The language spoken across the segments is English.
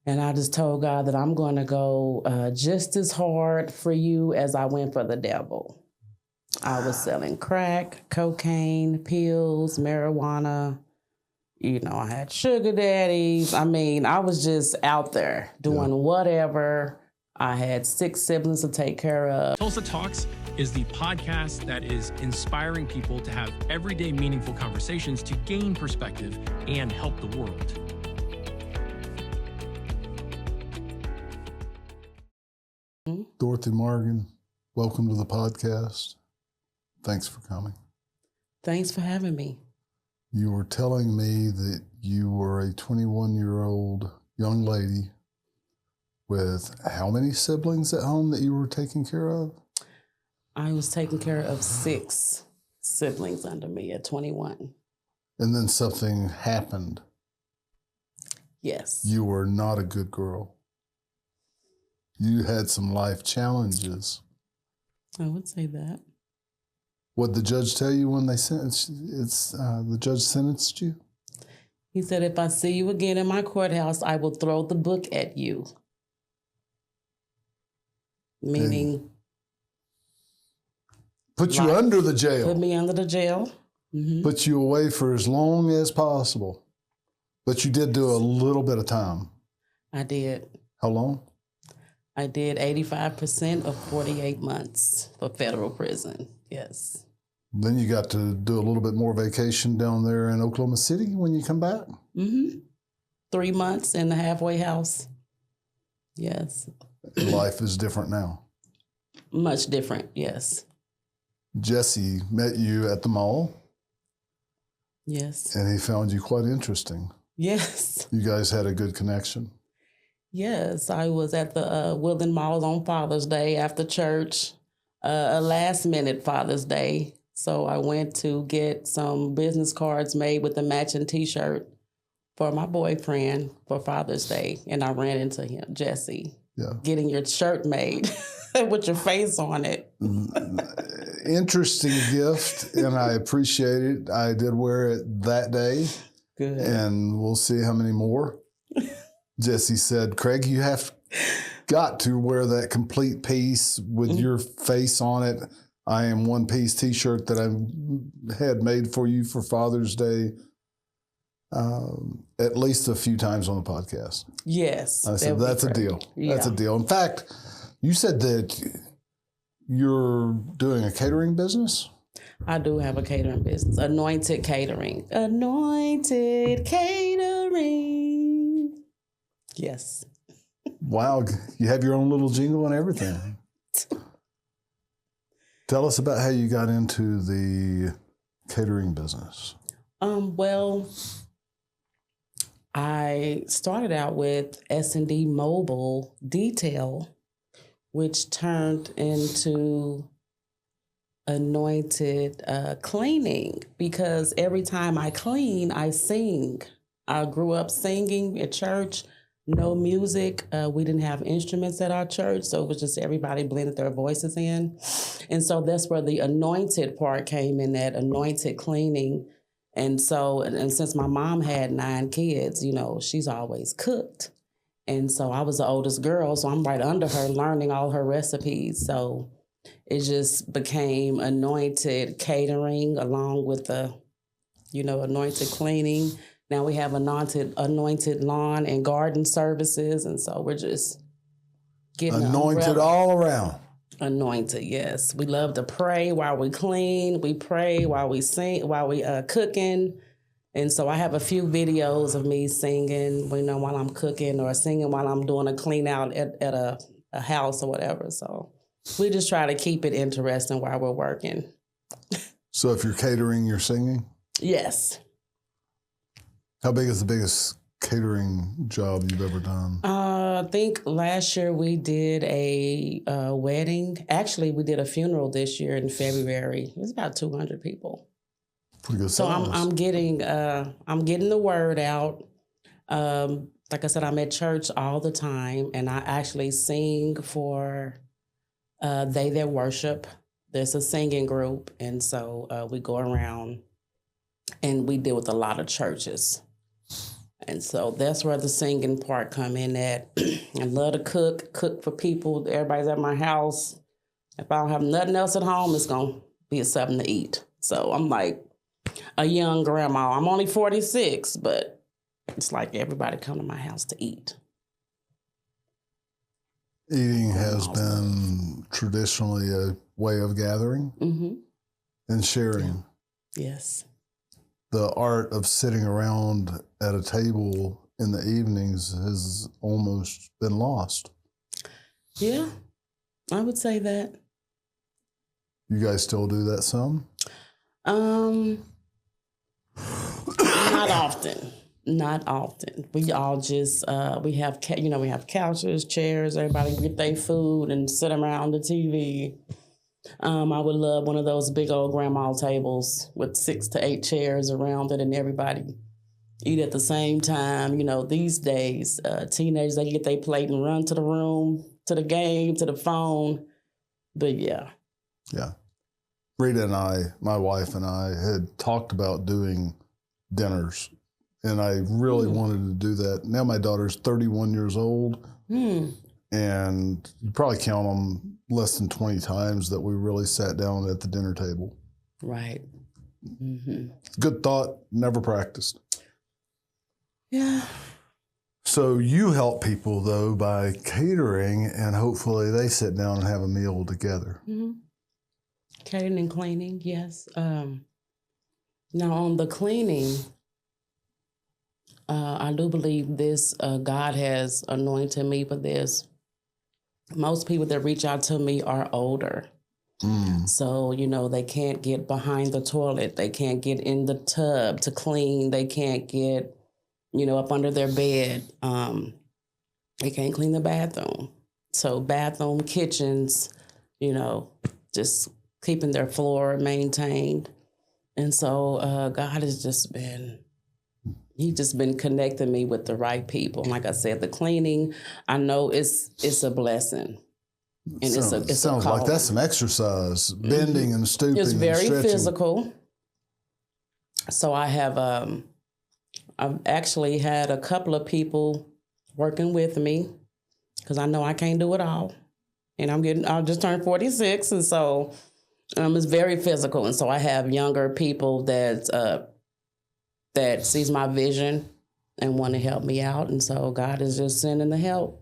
And I just told God that I'm going to go just as hard for you as I went for the devil. I was selling crack, cocaine, pills, marijuana. You know, I had sugar daddies. I mean, I was just out there doing whatever. I had 6 siblings to take care of. Tulsa Talks is the podcast that is inspiring people to have everyday meaningful conversations to gain perspective and help the world. Dorothy Morgan, welcome to the podcast. Thanks for coming. Thanks for having me. You were telling me that you were a 21-year-old young lady with how many siblings at home that you were taking care of? I was taking care of 6 siblings under me at 21. And then something happened. Yes. You were not a good girl. You had some life challenges. I would say that. What did the judge tell you when they sentenced the judge sentenced you? He said, if I see you again in my courthouse, I will throw the book at you. Meaning... Put you under the jail. Put me under the jail. Mm-hmm. Put you away for as long as possible. But you did do a little bit of time. I did. How long? I did 85% of 48 months for federal prison. Yes. Then you got to do a little bit more vacation down there in Oklahoma City when you come back? Mm-hmm. 3 months in the halfway house. Yes. Life is different now. Much different, yes. Jesse met you at the mall. Yes. And he found you quite interesting. Yes. You guys had a good connection. Yes, I was at the Woodland Mall on Father's Day after church, a last-minute Father's Day. So I went to get some business cards made with a matching T-shirt for my boyfriend for Father's Day. And I ran into him, Jesse, getting your shirt made with your face on it. Interesting gift, and I appreciate it. I did wear it that day. Good. And we'll see how many more. Jesse said, Craig, you have got to wear that complete piece with your face on it. I am one-piece T-shirt that I had made for you for Father's Day at least a few times on the podcast. Yes. I said, that's a deal. Yeah. That's a deal. In fact, you said that you're doing a catering business? I do have a catering business, Anointed Catering. Anointed Catering. Yes. Wow, you have your own little jingle and everything. Tell us about how you got into the catering business. Well, I started out with S&D Mobile Detail, which turned into Anointed Cleaning, because every time I clean, I sing. I grew up singing at church. No music. We didn't have instruments at our church, so it was just everybody blended their voices in. And so that's where the anointed part came in, that anointed cleaning. And so, and since my mom had 9 kids, you know, she's always cooked. And so I was the oldest girl, so I'm right under her learning all her recipes. So it just became Anointed Catering along with the, you know, Anointed Cleaning. Now we have Anointed Lawn and Garden services, and so we're just getting anointed all around. Anointed, yes. We love to pray while we clean. We pray while we sing, while we cooking. And so I have a few videos of me singing, you know, while I'm cooking, or singing while I'm doing a clean out at a house or whatever. So we just try to keep it interesting while we're working. So if you're catering, you're singing? Yes. How big is the biggest catering job you've ever done? I think last year we did a wedding. Actually, we did a funeral this year in February. It was about 200 people. Pretty good size. So I'm getting the word out. Like I said, I'm at church all the time, and I actually sing for They That Worship. There's a singing group, and so we go around and we deal with a lot of churches. And so that's where the singing part come in at. I love to cook for people. Everybody's at my house. If I don't have nothing else at home, it's going to be something to eat. So I'm like a young grandma. I'm only 46, but it's like everybody come to my house to eat. Eating has been traditionally a way of gathering and sharing. Yes. The art of sitting around at a table in the evenings has almost been lost. Yeah, I would say that. You guys still do that some? Not often. Not often. We all just we have couches, chairs. Everybody get their food and sit around the TV. I would love one of those big old grandma tables with 6 to 8 chairs around it, and everybody eat at the same time. You know, these days, teenagers, they get their plate and run to the room, to the game, to the phone. But yeah. Yeah. Rita and I, my wife and I, had talked about doing dinners, and I really wanted to do that. Now my daughter's 31 years old, and you probably count them less than 20 times that we really sat down at the dinner table. Right. Mm-hmm. Good thought, never practiced. Yeah. So you help people, though, by catering, and hopefully they sit down and have a meal together. Mm-hmm. Catering and cleaning, yes. Now, on the cleaning, I do believe this, God has anointed me for this. Most people that reach out to me are older. So, you know, they can't get behind the toilet. They can't get in the tub to clean. They can't get, you know, up under their bed. They can't clean the bathroom. So bathroom, kitchens, you know, just keeping their floor maintained. And so God has just been, He's just been connecting me with the right people. Like I said, the cleaning, I know it's a blessing. And it's sounds like that's some exercise, bending and stooping. It's very and physical. So I have, I've actually had a couple of people working with me because I know I can't do it all. And I just turned 46. And so it's very physical. And so I have younger people that sees my vision and want to help me out. And so God is just sending the help.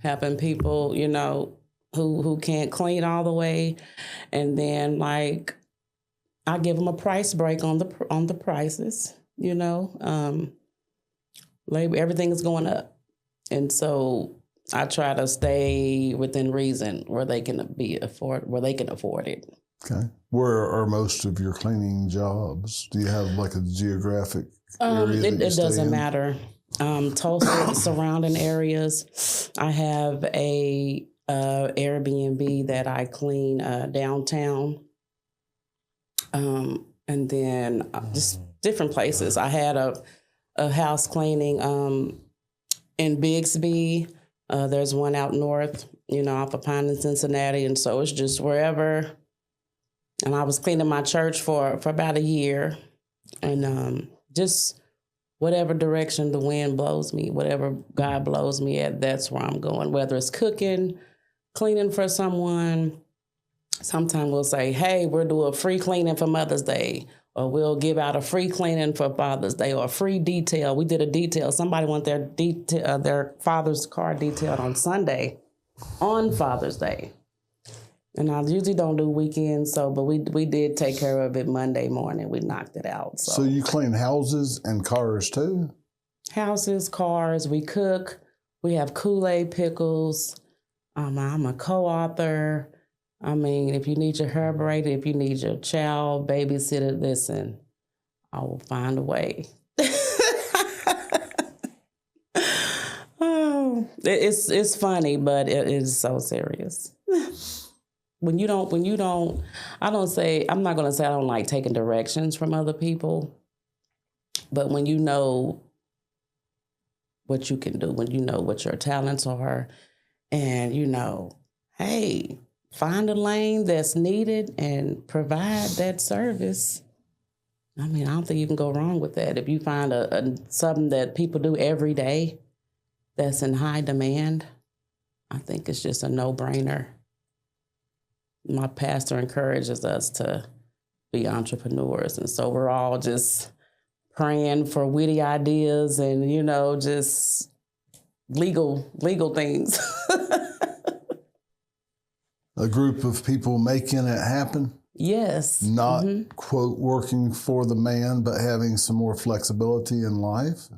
Helping people, you know, who can't clean all the way. And then, like, I give them a price break on the prices, you know. Labor, everything is going up. And so I try to stay within reason where they can afford it. Okay. Where are most of your cleaning jobs? Do you have like a geographic area it doesn't matter. Tulsa, surrounding areas. I have a Airbnb that I clean downtown. And then just different places. I had a house cleaning in Bixby. There's one out north, you know, off of Pine and Cincinnati. And so it's just wherever. And I was cleaning my church for about a year. And just whatever direction the wind blows me, whatever God blows me at, that's where I'm going. Whether it's cooking, cleaning for someone. Sometimes we'll say, hey, we'll do a free cleaning for Mother's Day. Or we'll give out a free cleaning for Father's Day or a free detail. We did a detail. Somebody wanted their father's car detailed on Sunday on Father's Day. And I usually don't do weekends, but we did take care of it Monday morning. We knocked it out. So you clean houses and cars too? Houses, cars, we cook. We have Kool-Aid, Pickles. I'm a co-author. I mean, if you need your hair braided, if you need your child babysitter, listen, I will find a way. Oh, it's funny, but it is so serious. I'm not going to say I don't like taking directions from other people, but when you know what you can do, when you know what your talents are, and you know, hey, find a lane that's needed and provide that service. I mean, I don't think you can go wrong with that. If you find something that people do every day that's in high demand, I think it's just a no-brainer. My pastor encourages us to be entrepreneurs, and so we're all just praying for witty ideas and, just legal things. A group of people making it happen? Yes. Not, quote, working for the man, but having some more flexibility in life?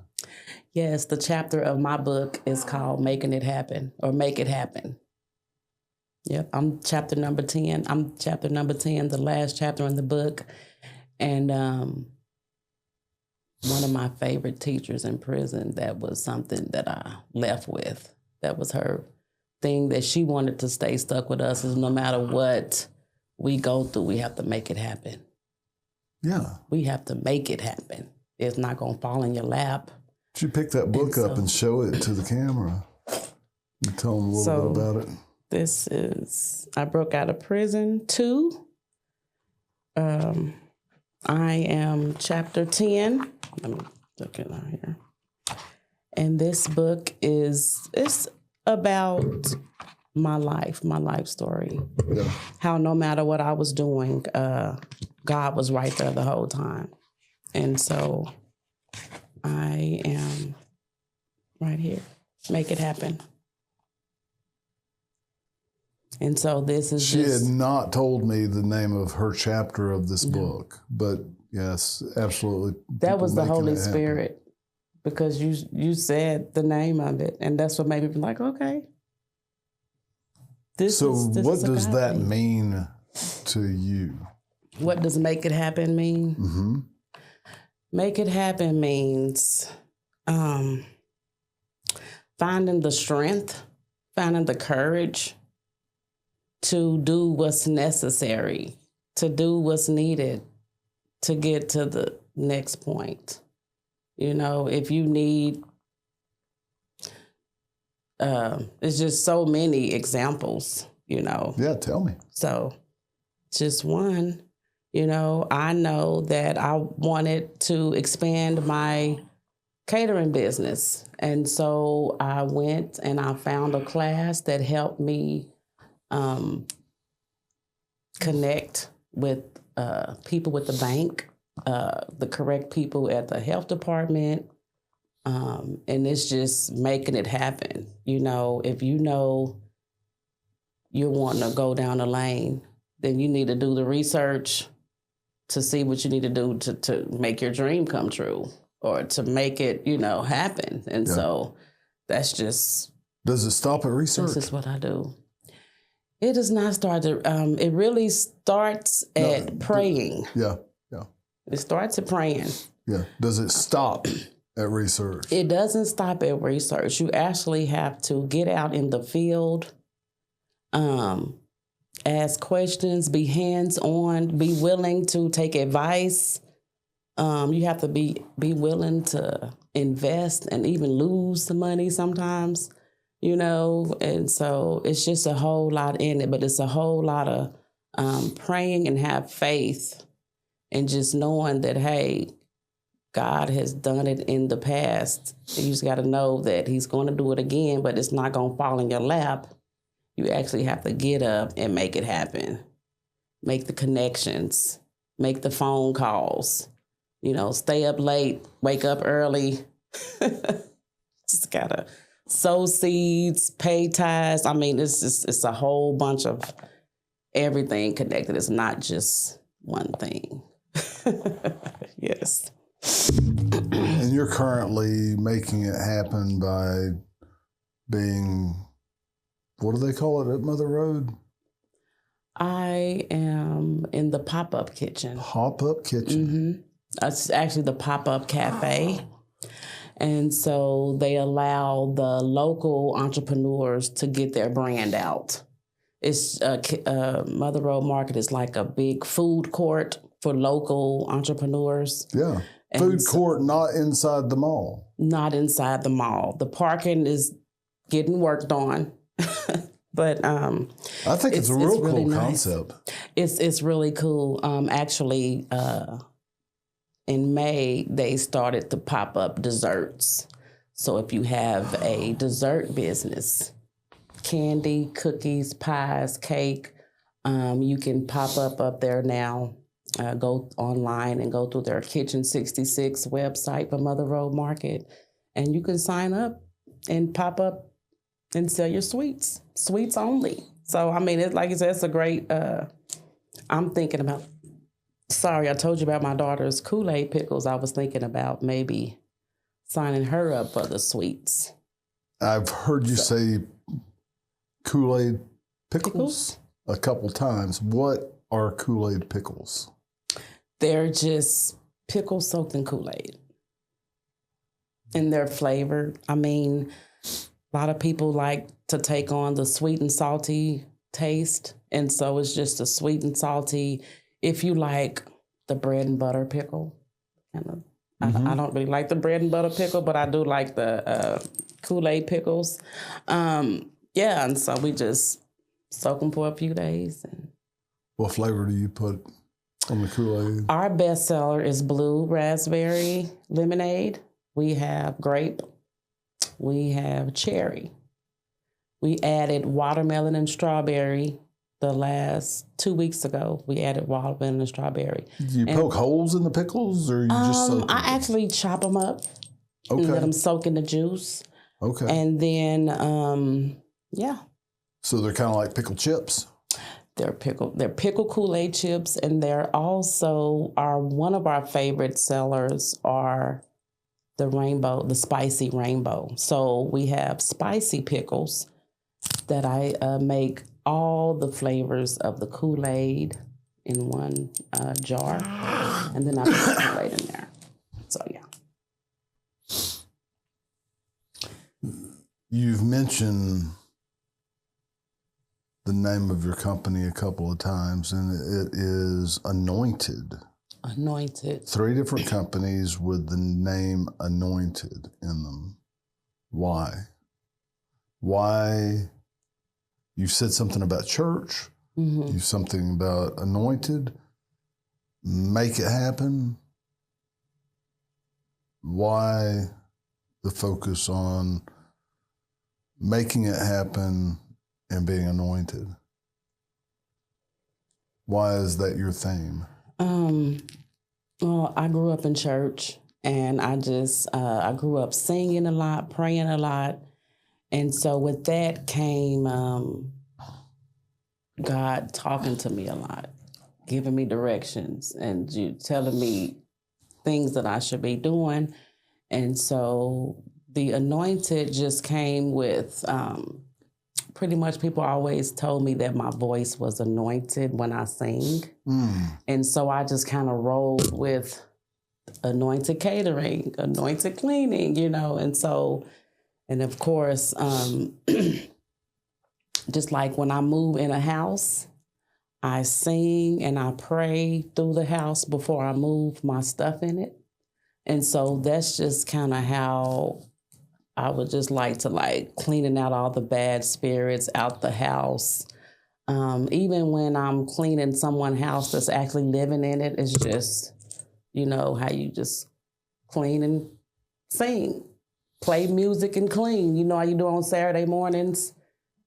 Yes, the chapter of my book is called Making It Happen, or Make It Happen. Yep, I'm chapter number 10. The last chapter in the book. And one of my favorite teachers in prison, that was something that I left with. That was her thing that she wanted to stay stuck with us, is no matter what we go through, we have to make it happen. Yeah. We have to make it happen. It's not going to fall in your lap. You pick that book up and show it to the camera. You tell them a little bit about it. This is, I broke out of prison 2. I am chapter 10. Let me look it out here. And this book it's about my life story. Yeah. How no matter what I was doing, God was right there the whole time. And so I am right here. Make it happen. And so this is She had not told me the name of her chapter of this book, but yes, absolutely. That was the Holy Spirit, because you said the name of it, and that's what made me be like, okay. This what does that thing. mean to you? What does make it happen mean? Mm-hmm. Make it happen means finding the strength, finding the courage to do what's necessary, to do what's needed to get to the next point. If you need, it's just so many examples, Yeah, tell me. So just one, I know that I wanted to expand my catering business. And so I went and I found a class that helped me connect with people with the bank, the correct people at the health department. And it's just making it happen. If you're wanting to go down a lane, then you need to do the research to see what you need to do to make your dream come true, or to make it, happen. And so that's just... Does it stop at research? This is what I do. It does not start to, it really starts at praying. Yeah. It starts at praying. Yeah. Does it stop at research? It doesn't stop at research. You actually have to get out in the field, ask questions, be hands-on, be willing to take advice. You have to be willing to invest and even lose the money sometimes, and so it's just a whole lot in it, but it's a whole lot of praying and have faith and just knowing that, hey, God has done it in the past. You just got to know that he's going to do it again, but it's not going to fall in your lap. You actually have to get up and make it happen. Make the connections, make the phone calls, stay up late, wake up early. Just got to sow seeds, pay tithes. I mean, it's a whole bunch of everything connected. It's not just one thing. Yes. And you're currently making it happen by being, what do they call it at Mother Road? I am in the pop-up kitchen. Pop-up kitchen? Mm-hmm. It's actually the pop-up cafe. And so they allow the local entrepreneurs to get their brand out. It's Mother Road Market is like a big food court for local entrepreneurs. Yeah. Food court, not inside the mall. Not inside the mall. The parking is getting worked on. But I think it's a real really cool nice concept. It's really cool. Actually, in May, they started to pop up desserts. So if you have a dessert business, candy, cookies, pies, cake, you can pop up there now. Go online and go through their Kitchen 66 website for Mother Road Market, and you can sign up and pop up and sell your sweets only. So, I mean, it's like I said, it's a great, I'm thinking about, sorry, I told you about my daughter's Kool-Aid Pickles. I was thinking about maybe signing her up for the sweets. I've heard you say Kool-Aid pickles a couple times. What are Kool-Aid pickles? They're just pickles soaked in Kool-Aid. And they're flavored. I mean, a lot of people like to take on the sweet and salty taste. And so it's just a sweet and salty. If you like the bread and butter pickle, I don't really like the bread and butter pickle, but I do like the Kool-Aid pickles. And so we just soak them for a few days. And what flavor do you put on the Kool-Aid? our best seller is blue raspberry lemonade. We have grape. We have cherry. We added watermelon and strawberry the last 2 weeks ago. We added watermelon and strawberry. Do you poke holes in the pickles, or you just soak them? I actually chop them up and let them soak in the juice. Okay. And then, So they're kind of like pickle chips? They're pickle Kool-Aid chips, and they're also one of our favorite sellers are the spicy rainbow. So we have spicy pickles that I make all the flavors of the Kool-Aid in one jar, and then I put the Kool-Aid in there. So yeah. You've mentioned the name of your company a couple of times, and it is Anointed. Anointed. 3 different companies with the name Anointed in them. Why? Why? You said something about church. Mm-hmm. You something about Anointed. Make it happen. Why the focus on making it happen and being anointed? Why is that your theme? Well, I grew up in church, and I grew up singing a lot, praying a lot. And so with that came God talking to me a lot, giving me directions and telling me things that I should be doing. And so the Anointed just came with pretty much people always told me that my voice was anointed when I sing. And so I just kind of rolled with Anointed Catering, Anointed Cleaning, and so, and of course, just like when I move in a house, I sing and I pray through the house before I move my stuff in it. And so that's just kind of how I would just like to cleaning out all the bad spirits out the house. Even when I'm cleaning someone's house that's actually living in it, it's just, how you just clean and sing, play music and clean. You know how you do on Saturday mornings?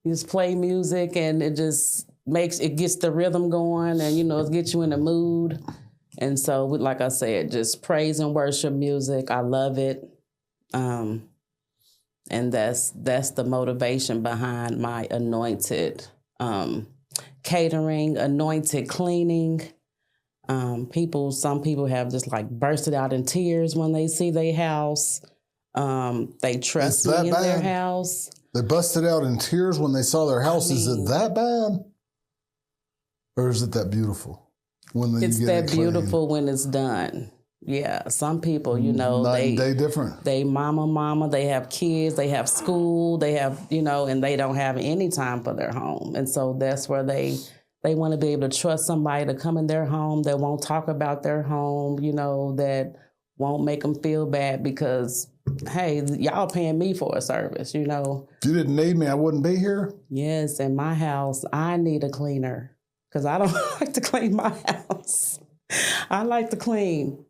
You just play music and it just gets the rhythm going and, it gets you in the mood. And so, like I said, just praise and worship music. I love it. And that's the motivation behind my Anointed Catering, Anointed Cleaning. Some people have just bursted out in tears when they see their house. They trust me in their house. They busted out in tears when they saw their house. Is it that bad? Or is it that beautiful? It's that beautiful when it's done. Yeah, some people, night and day different. They mama, they have kids, they have school, they have, and they don't have any time for their home. And so that's where they want to be able to trust somebody to come in their home that won't talk about their home, that won't make them feel bad because, hey, y'all paying me for a service, If you didn't need me, I wouldn't be here. Yes, in my house, I need a cleaner because I don't like to clean my house. I like to clean.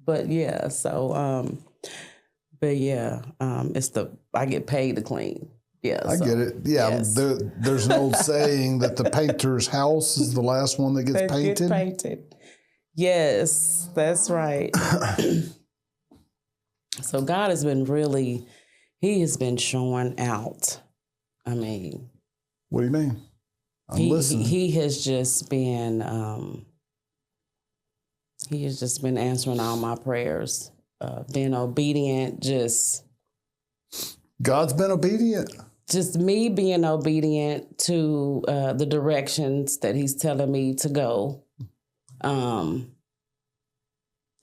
But yeah, so but yeah, I get paid to clean. Yeah, I get it. Yeah, yes. there's an old saying that the painter's house is the last one that gets That painted. get painted. Yes, that's right. So God has been He has been showing out. I mean, What do you mean? I'm listening. He has just been answering all my prayers, being obedient, God's been obedient. just me being obedient to the directions that He's telling me to go. And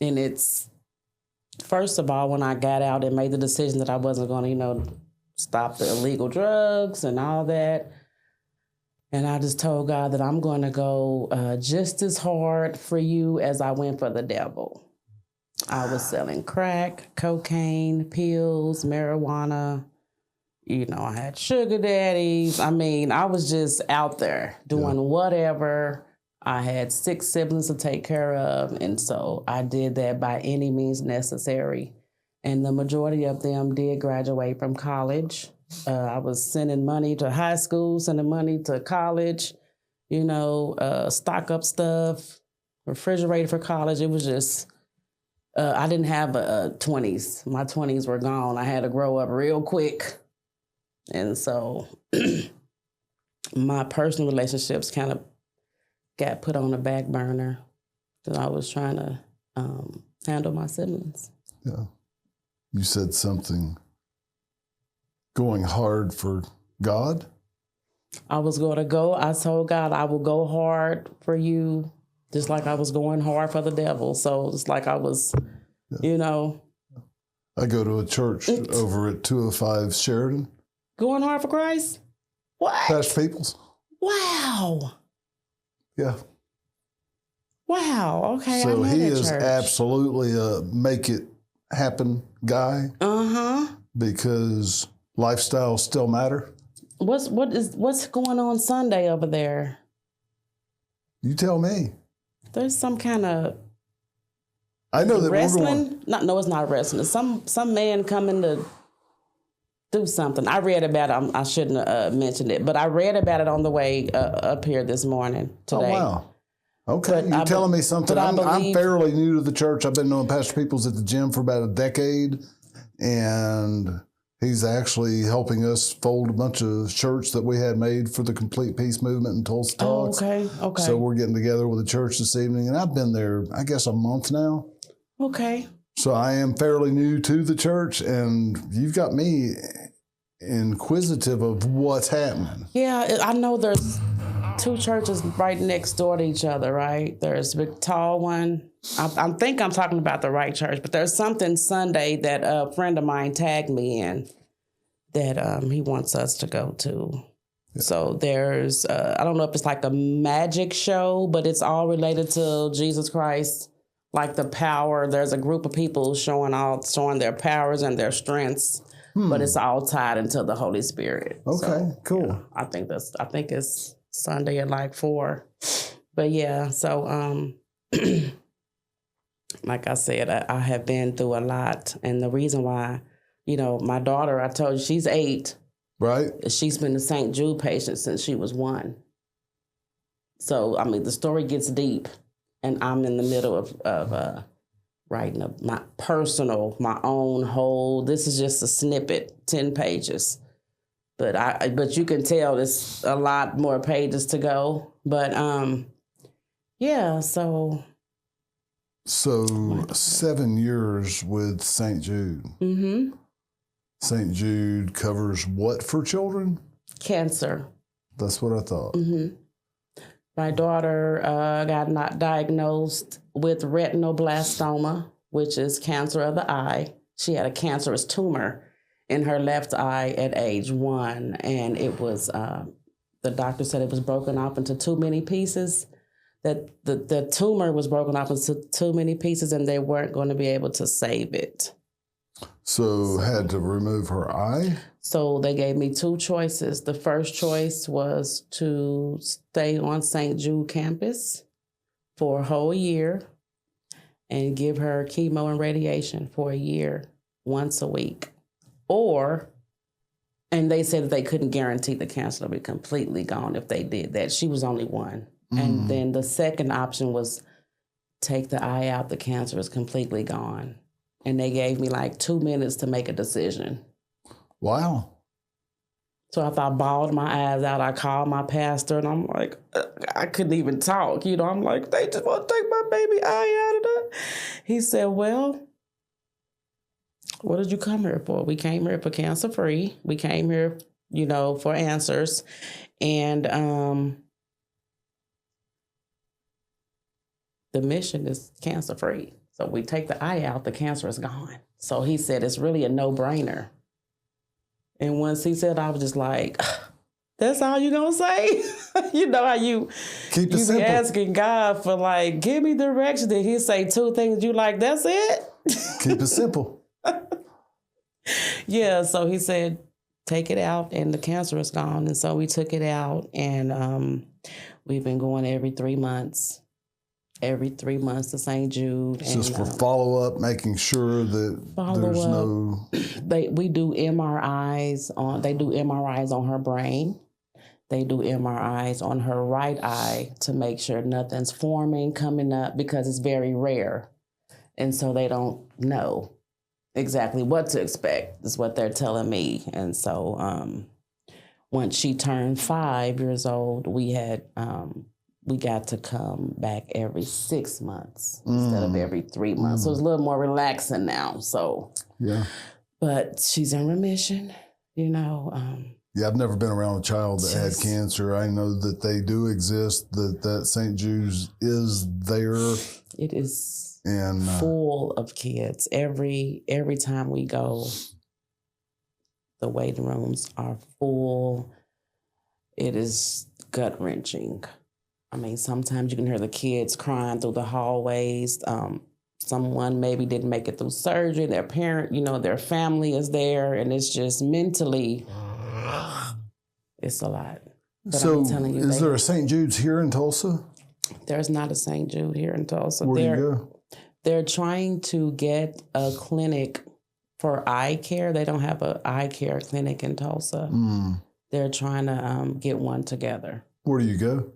it's, first of all, when I got out and made the decision that I wasn't going to, stop the illegal drugs and all that. And I just told God that I'm going to go just as hard for you as I went for the devil. I was selling crack, cocaine, pills, marijuana. I had sugar daddies. I mean, I was just out there doing whatever. I had 6 siblings to take care of. And so I did that by any means necessary. And the majority of them did graduate from college. I was sending money to high school, sending money to college, stock up stuff, refrigerator for college. It was just, I didn't have a 20s. My 20s were gone. I had to grow up real quick. And so my personal relationships kind of got put on the back burner because I was trying to handle my siblings. Yeah. You said something, going hard for God? I was going to go. I told God I will go hard for you, just like I was going hard for the devil. So it's like I was, I go to a church over at 205 Sheridan. Going hard for Christ? What? Pastor Pickles. Wow. Yeah. Wow. Okay. So I know he that is church. absolutely a make it happen guy. Because lifestyles still matter. What's going on Sunday over there? You tell me. There's some kind of I know that wrestling. No, it's not wrestling. Some man coming to do something. I read about it. I shouldn't have mentioned it, but I read about it on the way up here this morning today. Oh, wow. Okay, you're telling me something. I'm fairly new to the church. I've been knowing Pastor Pickles at the gym for about a decade, and he's actually helping us fold a bunch of shirts that we had made for the Complete Peace Movement in Tulsa Talks. Okay. So we're getting together with the church this evening, and I've been there, I guess, a month now. Okay. So I am fairly new to the church, and you've got me inquisitive of what's happening. Yeah, I know there's 2 churches right next door to each other, right? There's a big tall one. I think I'm talking about the right church, but there's something Sunday that a friend of mine tagged me in that he wants us to go to. Yeah. So there's, I don't know if it's like a magic show, but it's all related to Jesus Christ, like the power. There's a group of people showing their powers and their strengths, but it's all tied into the Holy Spirit. Okay, so, cool. Yeah, I think it's Sunday at like 4. But yeah, so like I said, I have been through a lot. And the reason why, my daughter, I told you, she's 8. Right. She's been a St. Jude patient since she was 1. So, I mean, the story gets deep. And I'm in the middle of writing my own whole, this is just a snippet, 10 pages. But you can tell there's a lot more pages to go. But yeah, so 7 years with St. Jude. Mm-hmm. St. Jude covers what for children? Cancer. That's what I thought. Mm-hmm. My daughter got diagnosed with retinoblastoma, which is cancer of the eye. She had a cancerous tumor in her left eye at age 1, and it was the doctor said it was broken off into too many pieces. That the tumor was broken off into too many pieces, and they weren't going to be able to save it. So had to remove her eye? So they gave me 2 choices. The first choice was to stay on St. Jude campus for a whole year. and give her chemo and radiation for a year, once a week. And they said that they couldn't guarantee the cancer would be completely gone if they did that. She was only one. And then the second option was take the eye out, the cancer is completely gone. And they gave me like 2 minutes to make a decision. Wow. So after I bawled my eyes out, I called my pastor and I'm like, I couldn't even talk. I'm like, they just want to take my baby eye out of there. He said, well, what did you come here for? We came here for cancer-free. We came here, for answers. And the mission is cancer-free. So we take the eye out, the cancer is gone. So he said, it's really a no-brainer. And once he said, I was just like, that's all you gonna say? You know how you Keep it simple. Be asking God for like, give me direction. Then he'd say 2 things you like, that's it? Keep it simple. Yeah, so he said, take it out and the cancer is gone. And so we took it out and we've been going every 3 months. Every 3 months to St. Jude. Just for follow-up, making sure that there's no... We do MRIs they do MRIs on her brain. They do MRIs on her right eye to make sure nothing's forming, coming up, because it's very rare. And so they don't know exactly what to expect, is what they're telling me. And so once she turned 5 years old, we got to come back every 6 months instead of every 3 months. So it's a little more relaxing now. So, yeah. But she's in remission, Yeah, I've never been around a child that had cancer. I know that they do exist, that St. Jude's is there. It is and full of kids. Every time we go, the waiting rooms are full. It is gut-wrenching. I mean, sometimes you can hear the kids crying through the hallways. Someone maybe didn't make it through surgery. Their parent, their family is there, and it's just mentally, it's a lot. But so I'm telling you, is there a St. Jude's here in Tulsa? There's not a St. Jude here in Tulsa. Where do you go? They're trying to get a clinic for eye care. They don't have an eye care clinic in Tulsa. They're trying to get one together. Where do you go?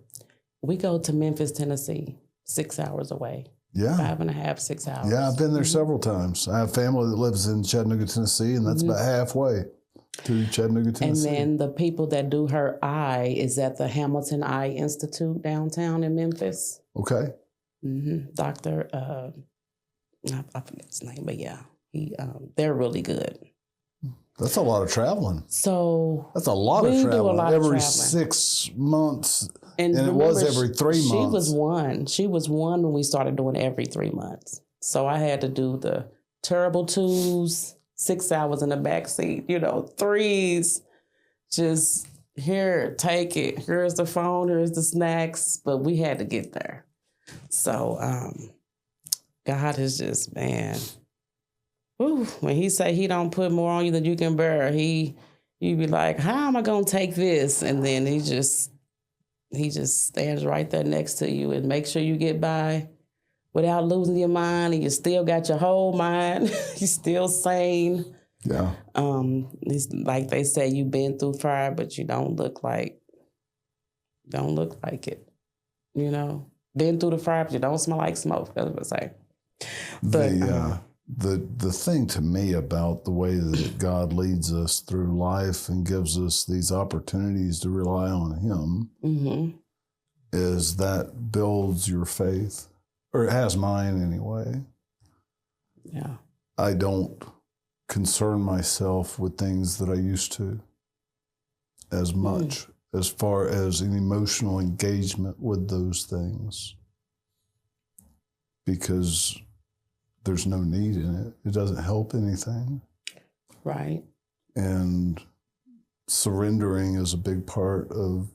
We go to Memphis, Tennessee, 6 hours away. Yeah. 5.5, 6 hours. Yeah, I've been there several times. I have family that lives in Chattanooga, Tennessee, and that's about halfway to Chattanooga, Tennessee. And then the people that do her eye is at the Hamilton Eye Institute downtown in Memphis. Okay. Dr. I forget his name, but yeah, they're really good. That's a lot of traveling. So that's a lot of traveling. Do a lot every of traveling. 6 months. And remember, it was every 3 months. She was one. She was one when we started doing every 3 months. So I had to do the terrible 2s, 6 hours in the back seat, 3s, just here, take it. Here's the phone, here's the snacks. But we had to get there. So God is just, man. Whew, when he say he don't put more on you than you can bear, you be like, how am I gonna take this? And then he just stands right there next to you and makes sure you get by without losing your mind, and you still got your whole mind. You're still sane. Yeah. It's like they say, you've been through fire, but you don't look like it. Been through the fire, but you don't smell like smoke. That's what I say. But the thing to me about the way that God leads us through life and gives us these opportunities to rely on Him is that builds your faith, or it has mine anyway. Yeah. I don't concern myself with things that I used to as much as far as an emotional engagement with those things, because there's no need in it. It doesn't help anything. Right. And surrendering is a big part of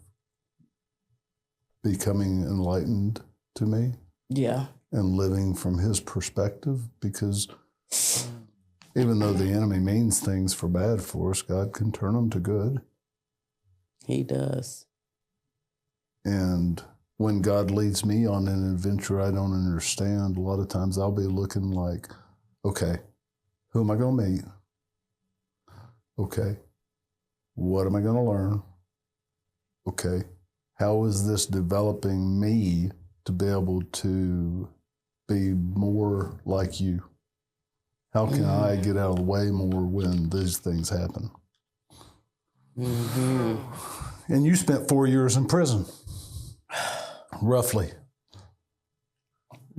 becoming enlightened to me. Yeah. And living from His perspective, because even though the enemy means things for bad for us, God can turn them to good. He does. And when God leads me on an adventure I don't understand, a lot of times I'll be looking like, okay, who am I going to meet? Okay, what am I going to learn? Okay, how is this developing me to be able to be more like you? How can I get out of the way more when these things happen? Mm-hmm. And you spent 4 years in prison, roughly.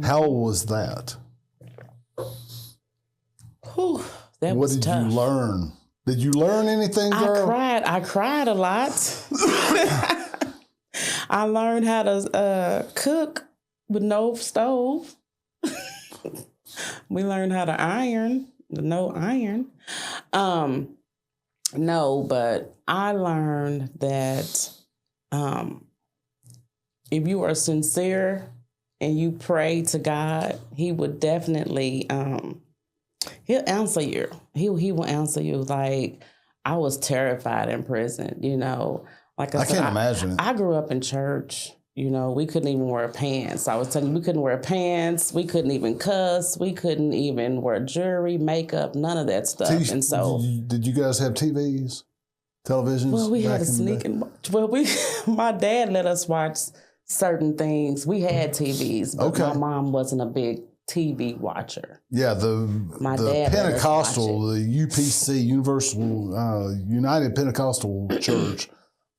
How was that? Whew, that What was did tough. you learn? Did you learn anything, girl? I cried a lot. I learned how to cook with no stove. We learned how to iron, no iron. No, but I learned that if you are sincere and you pray to God, He would definitely He'll answer you. He will answer you. Like, I was terrified in prison, you know. Like I said, can't imagine it. I grew up in church. You know, we couldn't even wear pants. I was telling you, we couldn't wear pants. We couldn't even cuss. We couldn't even wear jewelry, makeup, none of that stuff. And so, did you guys have TVs, televisions? well, we back had to in the sneak day? and watch. Well, my dad let us watch certain things. We had TVs, but Okay. my mom wasn't a big TV watcher. Yeah, My the dad let us Pentecostal, watch the UPC, Universal United Pentecostal Church,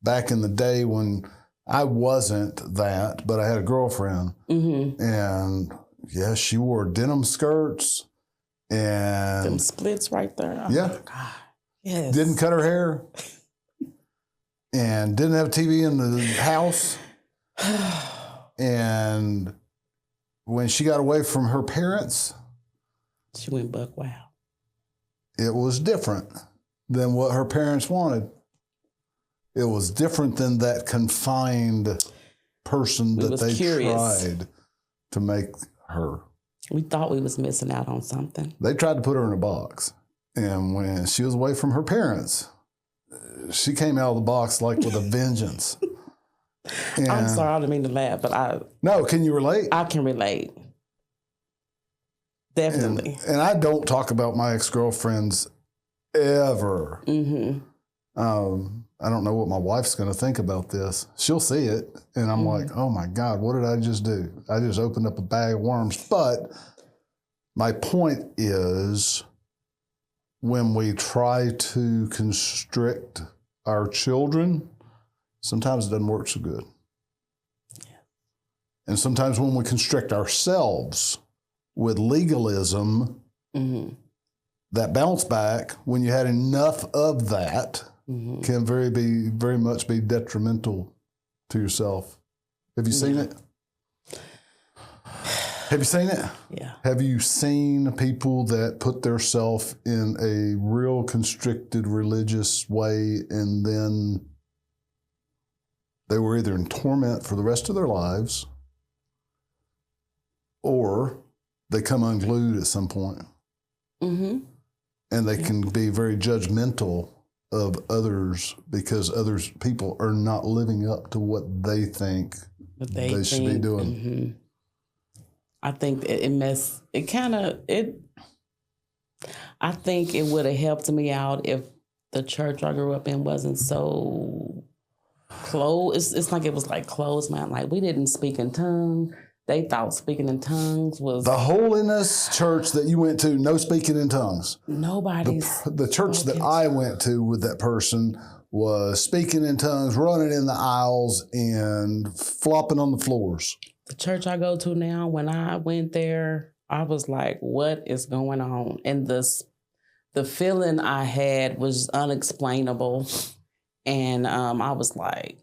back in the day when I wasn't that, but I had a girlfriend, and yeah, she wore denim skirts and Them splits right there. Oh Yeah. my God. Yes. didn't cut her hair and didn't have a TV in the house. And when she got away from her parents, She went buck wild. it was different than what her parents wanted. It was different than that confined person We that was they curious. tried to make her. We thought we was missing out on something. They tried to put her in a box. And when she was away from her parents, she came out of the box like with a vengeance. And I'm sorry, I didn't mean to laugh, but No, can you relate? I can relate. Definitely. And I don't talk about my ex-girlfriends ever. I don't know what my wife's going to think about this. She'll see it, and I'm like, oh my God, what did I just do? I just opened up a bag of worms. But my point is, when we try to constrict our children, sometimes it doesn't work so good. And sometimes when we constrict ourselves with legalism, that bounce back, when you had enough of that, can very much be detrimental to yourself. Have you seen it? Have you seen it? Yeah. Have you seen people that put themselves in a real constricted religious way, and then they were either in torment for the rest of their lives, or they come unglued at some point? And they can be very judgmental of others because people are not living up to what they think they should be doing. I think I think it would have helped me out if the church I grew up in wasn't so closed. It's like it was like closed, man. Like, we didn't speak in tongues. They thought speaking in tongues was The holiness church that you went to, no speaking in tongues. nobody's. The church that I went to with that person was speaking in tongues, running in the aisles, and flopping on the floors. The church I go to now, when I went there, I was like, what is going on? And the feeling I had was unexplainable. And I was like,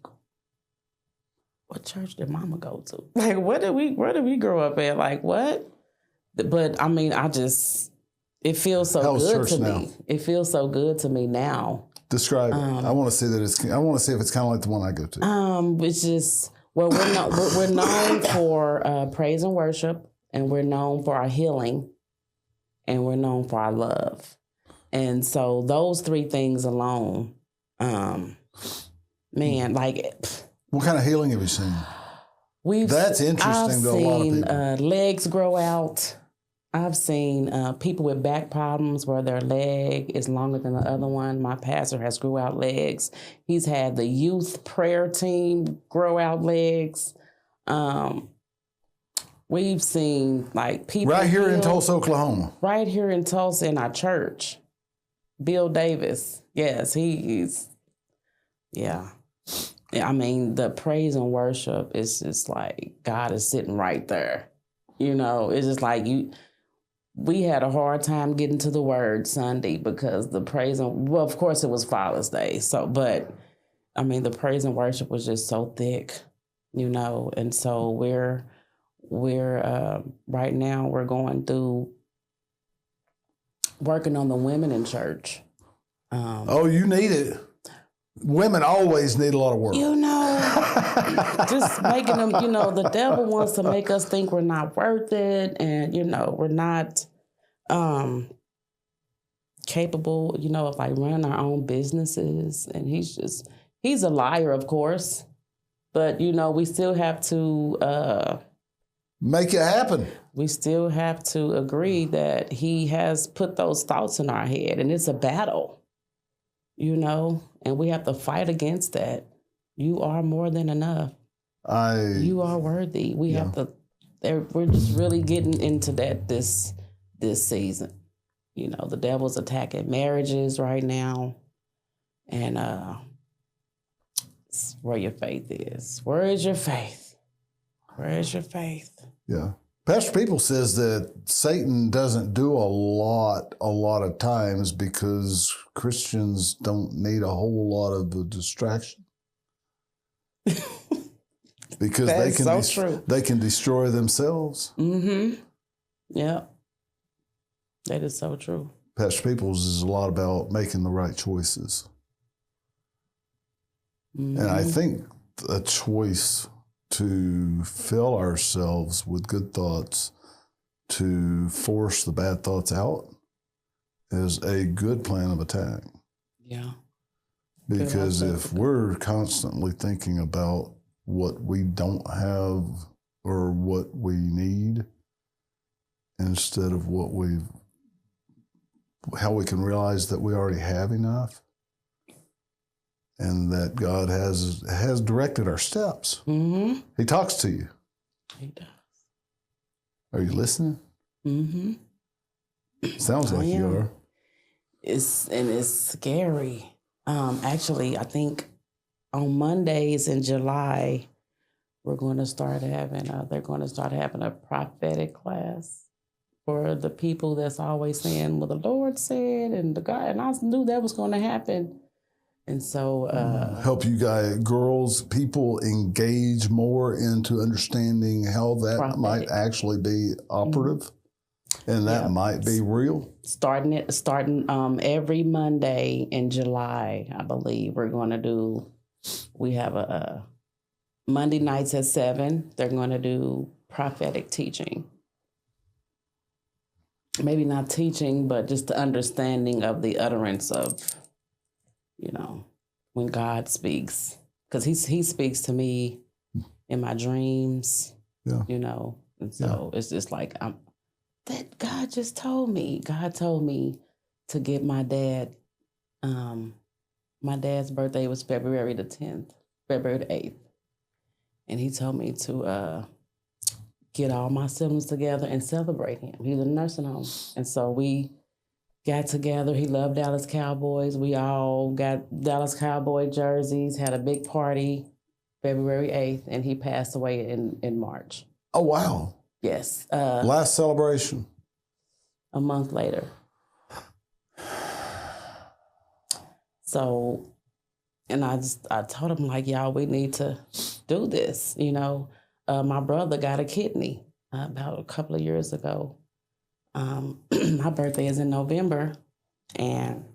what church did mama go to? Like, where did we grow up at? Like, what? But I mean, it feels so How's good church to now? me. It feels so good to me now. Describe it. I want to see I want to see if it's kind of like the one I go to. It's just, well, we're known for praise and worship, and we're known for our healing, and we're known for our love. And so those three things alone, man, like, What kind of healing have you seen? That's interesting to a lot of seen people. legs grow out. I've seen people with back problems where their leg is longer than the other one. My pastor has grew out legs. He's had the youth prayer team grow out legs. We've seen like people Right here in healed Tulsa, Oklahoma. right here in Tulsa in our church. Bill Davis, yes, he's yeah. I mean, the praise and worship is just like God is sitting right there. You know, it's just like we had a hard time getting to the word Sunday because the praise and, well, of course it was Father's Day. So, but I mean, the praise and worship was just so thick, you know, and so we're right now we're going through working on the women in church. Oh, you need it. Women always need a lot of work. You know, just making them, you know, the devil wants to make us think we're not worth it and, you know, we're not capable, you know, of like running our own businesses. And he's a liar, of course. But, you know, we still have to make it happen. We still have to agree that he has put those thoughts in our head and it's a battle, you know, and we have to fight against that. You are more than enough. You are worthy. We have to, we're just really getting into that this season. You know, the devil's attacking marriages right now. And it's where your faith is. Where is your faith? Where is your faith? Yeah. Pastor People says that Satan doesn't do a lot of times because Christians don't need a whole lot of the distraction. Because they can destroy themselves. Mm-hmm. Yeah. That is so true. Pastor Peoples is a lot about making the right choices. Mm-hmm. And I think a choice to fill ourselves with good thoughts, to force the bad thoughts out, is a good plan of attack. Yeah. Because if we're constantly thinking about what we don't have or what we need, instead of how we can realize that we already have enough, and that God has directed our steps. Mm-hmm. He talks to you. He does. Are you listening? Mm-hmm. Sounds like you are. It's scary. Actually, I think on Mondays in July, they're going to start having a prophetic class for the people that's always saying, well, the Lord said, and the God, and I knew that was going to happen. And so help you guys, people engage more into understanding how that prophetic might actually be operative. Mm-hmm. And that might be real. Starting every Monday in July, I believe we have a Monday nights at 7. They're going to do prophetic teaching. Maybe not teaching, but just the understanding of the utterance of, you know, when God speaks, because he speaks to me in my dreams, you know, and so it's just like that God just told me. God told me to get my dad. My dad's birthday was February the 8th, and he told me to get all my siblings together and celebrate him. He's in a nursing home, and so we got together. He loved Dallas Cowboys. We all got Dallas Cowboy jerseys, had a big party February 8th, and he passed away in March. Oh, wow. Yes. Last celebration. A month later. So, and I told him, like, y'all, we need to do this. You know, my brother got a kidney about a couple of years ago. My birthday is in November, and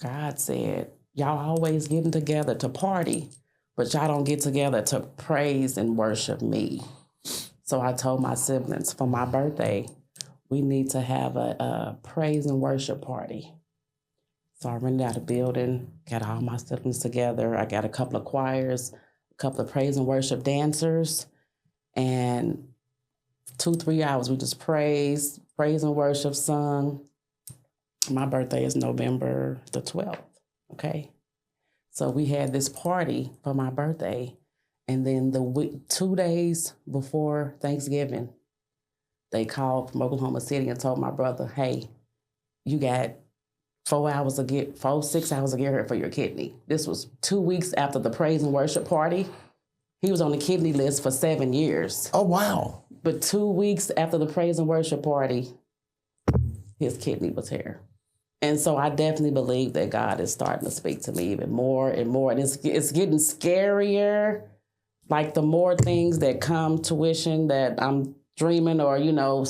God said, y'all always getting together to party, but y'all don't get together to praise and worship me. So I told my siblings, for my birthday, we need to have a praise and worship party. So I rented out a building, got all my siblings together. I got a couple of choirs, a couple of praise and worship dancers, and 2-3 hours we just praise and worship, sung. My birthday is November the 12th, okay? So we had this party for my birthday, and then 2 days before Thanksgiving, they called from Oklahoma City and told my brother, hey, you got 6 hours to get here for your kidney. This was 2 weeks after the praise and worship party. He was on the kidney list for 7 years. Oh, wow. But 2 weeks after the praise and worship party, his kidney was here. And so I definitely believe that God is starting to speak to me even more and more. And it's getting scarier. Like the more things that come to fruition that I'm dreaming or,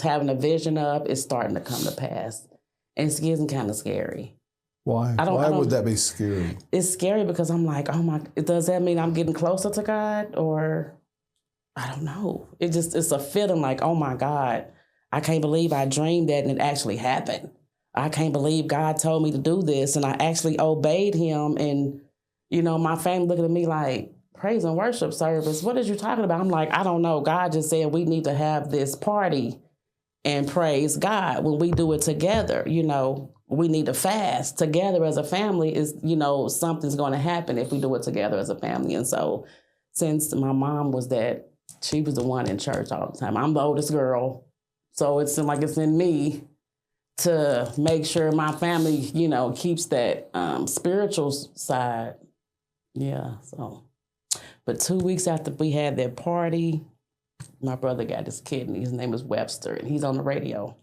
having a vision of, it's starting to come to pass. And it's getting kind of scary. Why? Why would that be scary? It's scary because I'm like, oh my, does that mean I'm getting closer to God? Or I don't know. It's a feeling like, oh my God, I can't believe I dreamed that and it actually happened. I can't believe God told me to do this and I actually obeyed him. And, my family looking at me like, praise and worship service, what are you talking about? I'm like, I don't know. God just said we need to have this party and praise God when we do it together. We need to fast together as a family is, something's going to happen if we do it together as a family. And so since my mom she was the one in church all the time. I'm the oldest girl. So it's like it's in me to make sure my family, keeps that spiritual side. Yeah, so. But 2 weeks after we had that party, my brother got his kidney. His name is Webster, and he's on the radio,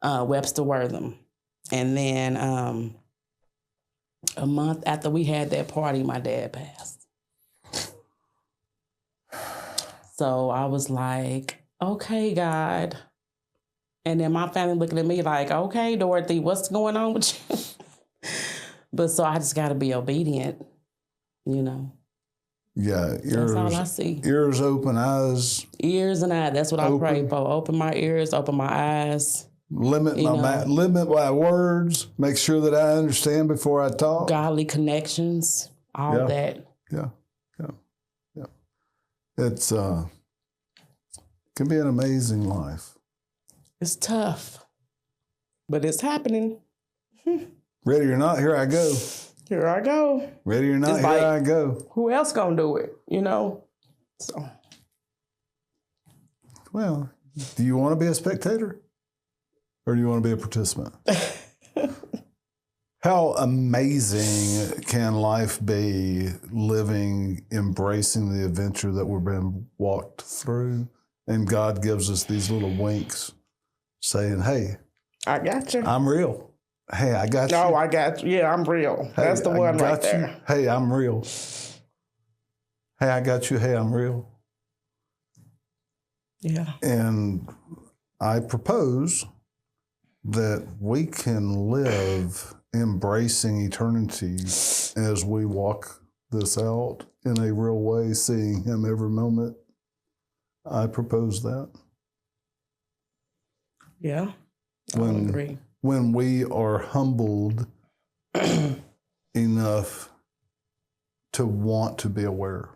Webster Wortham. And then a month after we had that party, my dad passed. So I was like, okay, God. And then my family looking at me like, okay, Dorothy, what's going on with you? But so I just got to be obedient, Yeah, that's all I see. Ears open, eyes. Ears and eyes. That's what I pray for. Open my ears, open my eyes. Limit my words. Make sure that I understand before I talk. Godly connections, all that. Yeah. It's can be an amazing life. It's tough, but it's happening. Ready or not, here I go. Here I go. Ready or not, here I go. Who else gonna do it? So. Well, do you want to be a spectator, or do you want to be a participant? How amazing can life be living, embracing the adventure that we've been walked through, and God gives us these little winks, saying, "Hey, I got you. I'm real. Hey, I got you. No, I got you. Yeah, I'm real. Hey, that's the one right there. Hey, I'm real. Hey, I got you. Hey, I'm real." Yeah. And I propose that we can live embracing eternity as we walk this out in a real way, seeing him every moment. I propose that. Yeah, I would agree. When we are humbled enough to want to be aware.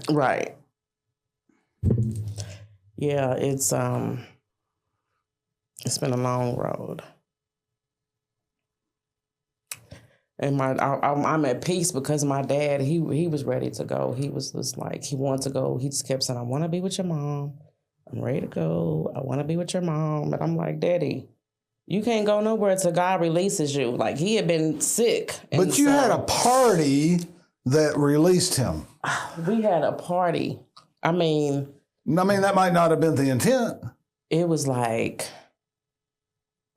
Right. Yeah, it's been a long road. And I'm at peace because my dad, he was ready to go. He was just like, he wanted to go. He just kept saying, I want to be with your mom. I'm ready to go. I want to be with your mom. And I'm like, Daddy, you can't go nowhere until God releases you. Like, he had been sick. But you had a party that released him. We had a party. I mean, that might not have been the intent. It was like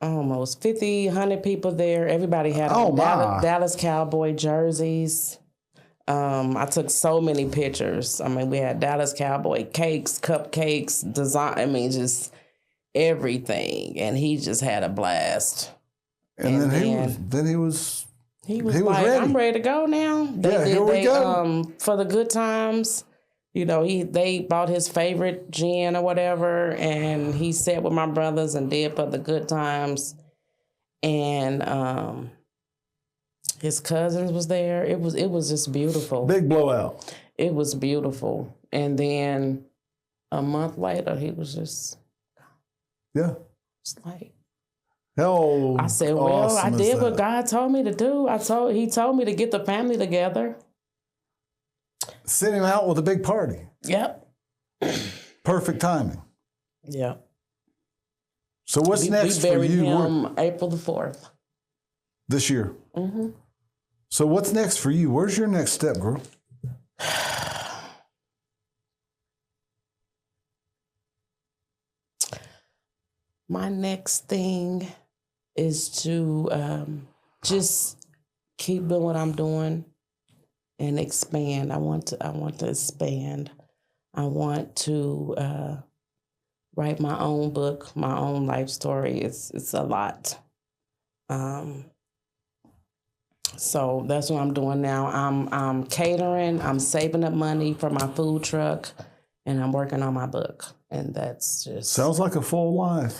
almost 50, 100 people there. Everybody had Dallas Cowboy jerseys. I took so many pictures. We had Dallas Cowboy cakes, cupcakes, design. Just everything. And he just had a blast. And then he was like, ready. I'm ready to go now. Here we go. For the good times. They bought his favorite gin or whatever, and he sat with my brothers and did for the good times. And his cousins was there. It was just beautiful. Big blowout. It was beautiful. And then a month later, he was just like, How I said, well, awesome I is did what that? God told me to do. He told me to get the family together. Sent him out with a big party. Yep. Perfect timing. Yep. So what's next we for buried you him April the 4th. this year? Mm-hmm. So what's next for you? Where's your next step, girl? My next thing is to just keep doing what I'm doing and expand. I want to expand. I want to write my own book, my own life story. It's a lot. So that's what I'm doing now. I'm catering. I'm saving up money for my food truck, and I'm working on my book. And that's just Sounds like a full life.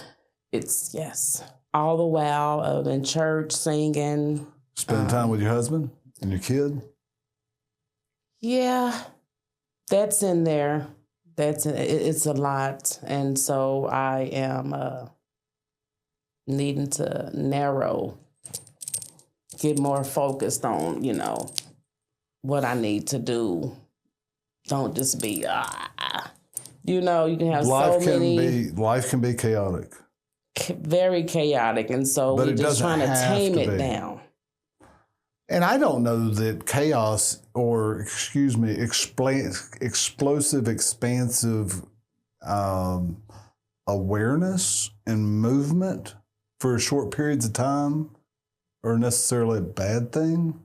It's yes, all the while in church singing. Spending time with your husband and your kid. Yeah, that's in there. It's a lot, and so I am needing to get more focused on what I need to do. Don't just be you can have Life so many. Life can be chaotic. Very chaotic, and so But we're it just doesn't trying to have tame to it be. down. And I don't know that chaos or, explosive, expansive awareness and movement for short periods of time are necessarily a bad thing.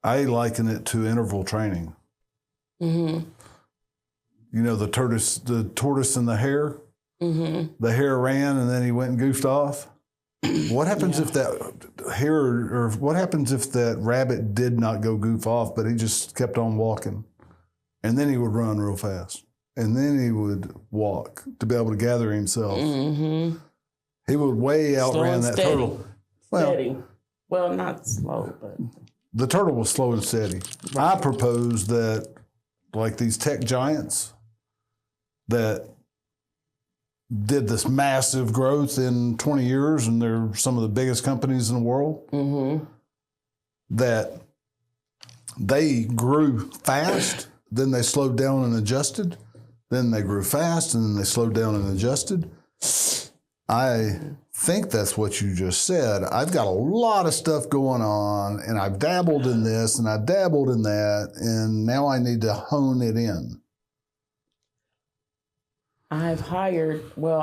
I liken it to interval training. Mm-hmm. You know, the tortoise and the hare? Mm-hmm. The hare ran and then he went and goofed off. What happens if that hare, or what happens if that rabbit did not go goof off, but he just kept on walking? And then he would run real fast. And then he would walk to be able to gather himself. Mm-hmm. He would way outrun that steady. turtle. Well, Steady. Well, not slow, but the turtle was slow and steady. I propose that, like these tech giants that did this massive growth in 20 years, and they're some of the biggest companies in the world, that they grew fast, then they slowed down and adjusted, then they grew fast, and then they slowed down and adjusted. I think that's what you just said. I've got a lot of stuff going on, and I've dabbled in this, and I've dabbled in that, and now I need to hone it in. I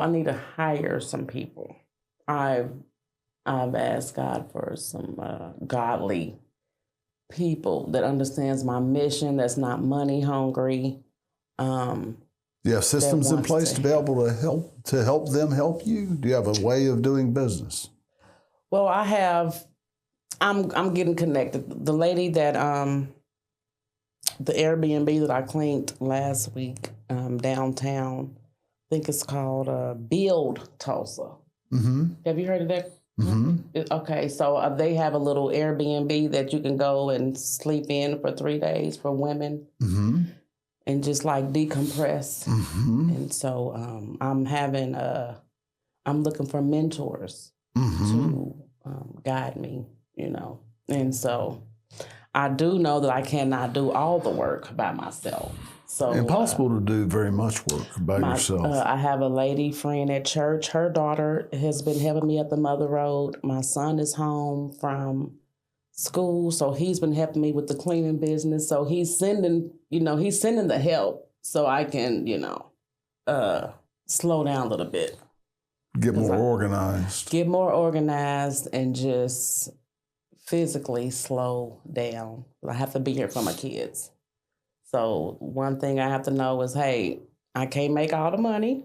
need to hire some people. I've asked God for some godly people that understands my mission, that's not money hungry. Do you have systems in place to be able to help them help you? Do you have a way of doing business? Well, I have. I'm getting connected. The lady that the Airbnb that I cleaned last week downtown, I think it's called Build Tulsa. Mm-hmm. Have you heard of that? Mm-hmm. Okay, so they have a little Airbnb that you can go and sleep in for 3 days for women. Mm-hmm. And just like decompress. Mm-hmm. And so I'm looking for mentors to guide me, And so I do know that I cannot do all the work by myself. So impossible to do very much work by yourself. I have a lady friend at church. Her daughter has been helping me up the Mother Road. My son is home from school, so he's been helping me with the cleaning business. So he's sending the help so I can, slow down a little bit. Get more organized. Get more organized and just physically slow down. I have to be here for my kids. So one thing I have to know is, hey, I can't make all the money.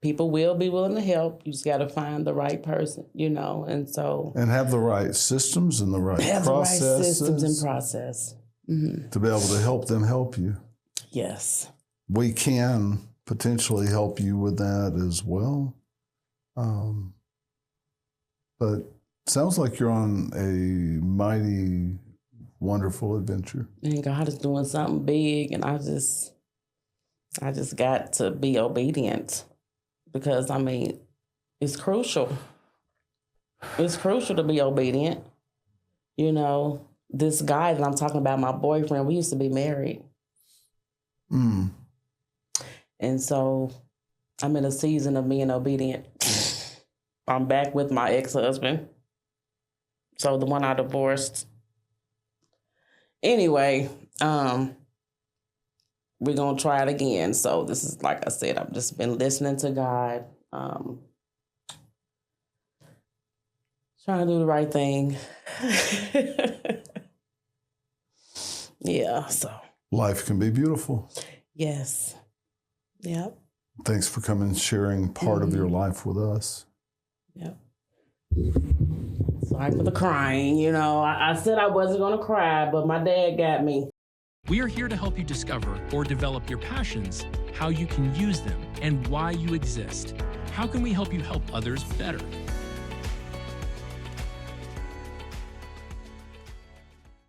People will be willing to help. You just got to find the right person, and so. And have the right systems and the right processes. The right systems and process. Mm-hmm. To be able to help them help you. Yes. We can potentially help you with that as well. But sounds like you're on a mighty wonderful adventure. And God is doing something big, and I just got to be obedient because, I mean, it's crucial. It's crucial to be obedient. You know, this guy that I'm talking about, my boyfriend, we used to be married. Mm. And so I'm in a season of being obedient. I'm back with my ex-husband. So the one I divorced. Anyway, we're going to try it again. So this is, like I said, I've just been listening to God, trying to do the right thing. Yeah, so. Life can be beautiful. Yes. Yep. Thanks for coming and sharing part of your life with us. Yep. Sorry for the crying. You know, I said I wasn't going to cry, but my dad got me. We are here to help you discover or develop your passions, how you can use them, and why you exist. How can we help you help others better?